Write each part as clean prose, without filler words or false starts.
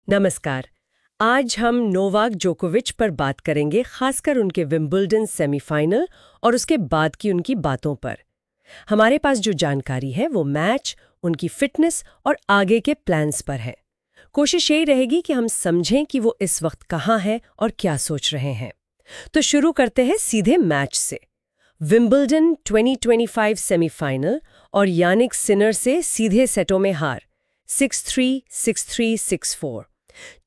नमस्कार। आज हम नोवाक जोकोविच पर बात करेंगे, खासकर उनके विंबलडन सेमीफाइनल और उसके बाद की उनकी बातों पर। हमारे पास जो जानकारी है वो मैच, उनकी फिटनेस और आगे के प्लान्स पर है। कोशिश यही रहेगी कि हम समझें कि वो इस वक्त कहाँ हैं और क्या सोच रहे हैं। तो शुरू करते हैं सीधे मैच से। विंबलडन 2025 सेमीफाइनल और यानिक सिनर से सीधे सेटों में हार, 6-3, 6-3, 6-4।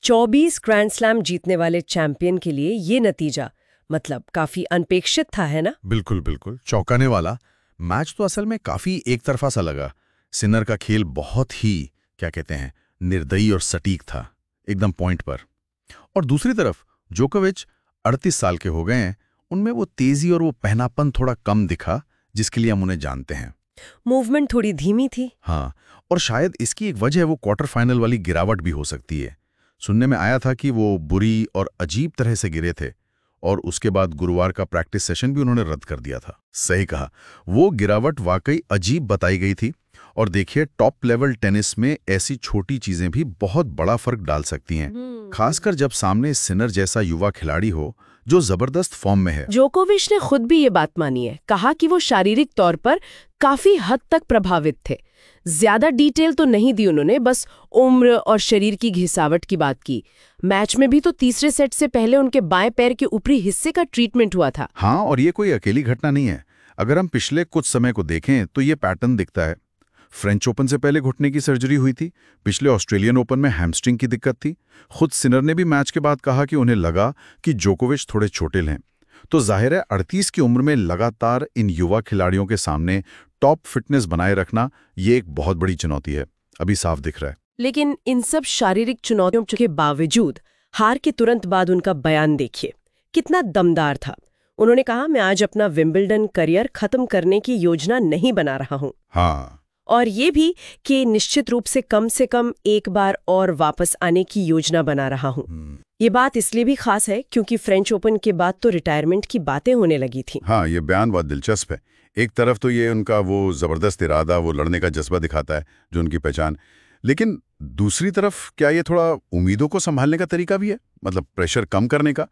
24 ग्रैंड स्लैम जीतने वाले चैंपियन के लिए ये नतीजा मतलब काफी अनपेक्षित था, है ना? बिल्कुल बिल्कुल चौंकाने वाला। मैच तो असल में काफी एक तरफा सा लगा। सिनर का खेल बहुत ही क्या कहते हैं निर्दयी और सटीक था, एकदम पॉइंट पर। और दूसरी तरफ जोकोविच 38 साल के हो गए हैं, उनमें वो तेजी और वो पहनापन थोड़ा कम दिखा जिसके लिए हम उन्हें जानते हैं। मूवमेंट थोड़ी धीमी थी। हाँ, और शायद इसकी एक वजह वो क्वार्टर फाइनल वाली गिरावट भी हो सकती है। सुनने में आया था कि वो बुरी और अजीब तरह से गिरे थे और उसके बाद गुरुवार का प्रैक्टिस सेशन भी उन्होंने रद्द कर दिया था। सही कहा, वो गिरावट वाकई अजीब बताई गई थी। और देखिए, टॉप लेवल टेनिस में ऐसी छोटी चीजें भी बहुत बड़ा फर्क डाल सकती हैं, खासकर जब सामने सिनर जैसा युवा खिलाड़ी हो जो जबरदस्त फॉर्म में है। जोकोविच ने खुद भी ये बात मानी है, कहा कि वो शारीरिक तौर पर काफी हद तक प्रभावित थे। ज्यादा डिटेल तो नहीं दी उन्होंने, बस उम्र और शरीर की घिसावट की बात की। मैच में भी तो तीसरे सेट से पहले उनके बाएं पैर के ऊपरी हिस्से का ट्रीटमेंट हुआ था। हाँ, और ये कोई अकेली घटना नहीं है। अगर हम पिछले कुछ समय को देखें तो ये पैटर्न दिखता है। फ्रेंच ओपन से पहले घुटने की सर्जरी हुई थी, पिछले ऑस्ट्रेलियन ओपन में हैमस्ट्रिंग की दिक्कत थी। खुद सिनर ने भी मैच के बाद कहा कि उन्हें लगा कि जोकोविच थोड़े छोटे हैं। तो जाहिर है 38 की उम्र में लगातार इन युवा खिलाड़ियों के सामने टॉप फिटनेस बनाए रखना ये एक बहुत बड़ी चुनौती है, अभी साफ दिख रहा है। लेकिन इन सब शारीरिक चुनौतियों के बावजूद हार के तुरंत बाद उनका बयान देखिए, कितना दमदार था। उन्होंने कहा, मैं आज अपना विंबलडन करियर खत्म करने की योजना नहीं बना रहा हूं। हाँ, और ये भी कि निश्चित रूप से कम एक बार और वापस आने की योजना बना रहा हूं। ये बात इसलिए भी खास है क्योंकि फ्रेंच ओपन के बाद तो रिटायरमेंट की बातें होने लगी थी। हाँ, ये बयान बहुत दिलचस्प है। एक तरफ तो ये उनका वो जबरदस्त इरादा, वो लड़ने का जज्बा दिखाता है जो उनकी पहचान, लेकिन दूसरी तरफ क्या ये थोड़ा उम्मीदों को संभालने का तरीका भी है, मतलब प्रेशर कम करने का?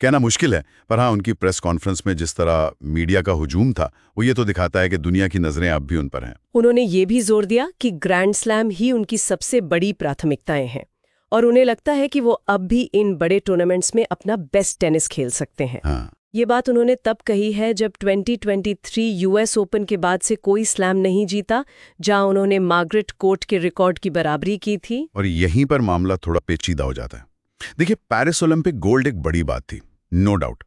कहना मुश्किल है, पर हाँ, उनकी प्रेस कॉन्फ्रेंस में जिस तरह मीडिया का हुजूम था वो ये तो दिखाता है कि दुनिया की नजरें अब भी उन पर हैं। उन्होंने ये भी जोर दिया कि ग्रैंड स्लैम ही उनकी सबसे बड़ी प्राथमिकताएं हैं और उन्हें लगता है कि वो अब भी इन बड़े टूर्नामेंट्स में अपना बेस्ट टेनिस खेल सकते हैं। हाँ। ये बात उन्होंने तब कही है जब 2023 यूएस ओपन के बाद से कोई स्लैम नहीं जीता, जहां उन्होंने मार्गरेट कोर्ट के रिकॉर्ड की बराबरी की थी। और यहीं पर मामला थोड़ा पेचीदा हो जाता है। देखिए, पेरिस ओलंपिक गोल्ड एक बड़ी बात थी, नो डाउट,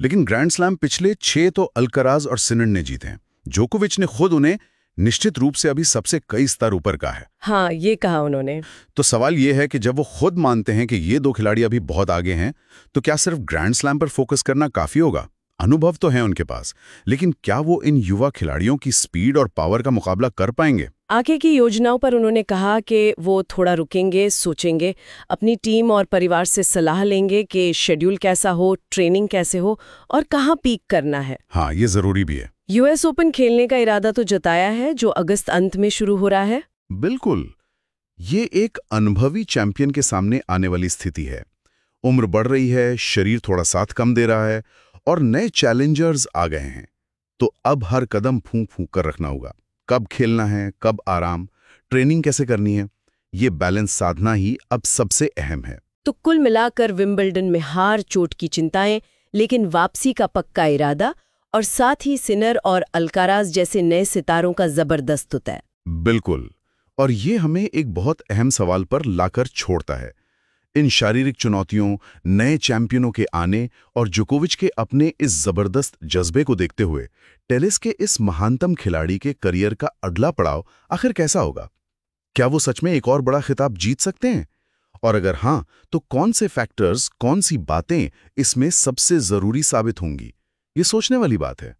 लेकिन ग्रैंड स्लैम पिछले 6 तो अल्कराज और सिनर ने जीते हैं। जोकोविच ने खुद उन्हें निश्चित रूप से अभी सबसे कई स्तर ऊपर का है। हाँ, ये कहा उन्होंने। तो सवाल ये है कि जब वो खुद मानते हैं कि ये दो खिलाड़ी अभी बहुत आगे हैं, तो क्या सिर्फ ग्रैंड स्लैम पर फोकस करना काफी होगा? अनुभव तो है उनके पास, लेकिन क्या वो इन युवा खिलाड़ियों की स्पीड और पावर का मुकाबला कर पाएंगे? आगे की योजनाओं पर उन्होंने कहा कि वो थोड़ा रुकेंगे, सोचेंगे, अपनी टीम और परिवार से सलाह लेंगे कि शेड्यूल कैसा हो, ट्रेनिंग कैसे हो और कहाँ पीक करना है। हाँ, ये जरूरी भी है। यूएस ओपन खेलने का इरादा तो जताया है, जो अगस्त अंत में शुरू हो रहा है। बिल्कुल, ये एक अनुभवी चैंपियन के सामने आने वाली स्थिति है। उम्र बढ़ रही है, शरीर थोड़ा साथ कम दे रहा है और नए चैलेंजर्स आ गए हैं। तो अब हर कदम फूंक फूंक कर रखना होगा। कब खेलना है, कब आराम, ट्रेनिंग कैसे करनी है, ये बैलेंस साधना ही अब सबसे अहम है। तो कुल मिलाकर विंबलडन में हार, चोट की चिंताएं, लेकिन वापसी का पक्का इरादा और साथ ही सिनर और अल्काराज जैसे नए सितारों का जबरदस्त उतर। बिल्कुल, और ये हमें एक बहुत अहम सवाल पर लाकर छोड़ता है। इन शारीरिक चुनौतियों, नए चैंपियनों के आने और जोकोविच के अपने इस जबरदस्त जज्बे को देखते हुए टेनिस के इस महानतम खिलाड़ी के करियर का अगला पड़ाव आखिर कैसा होगा? क्या वो सच में एक और बड़ा खिताब जीत सकते हैं? और अगर हाँ, तो कौन से फैक्टर्स, कौन सी बातें इसमें सबसे जरूरी साबित होंगी? ये सोचने वाली बात है।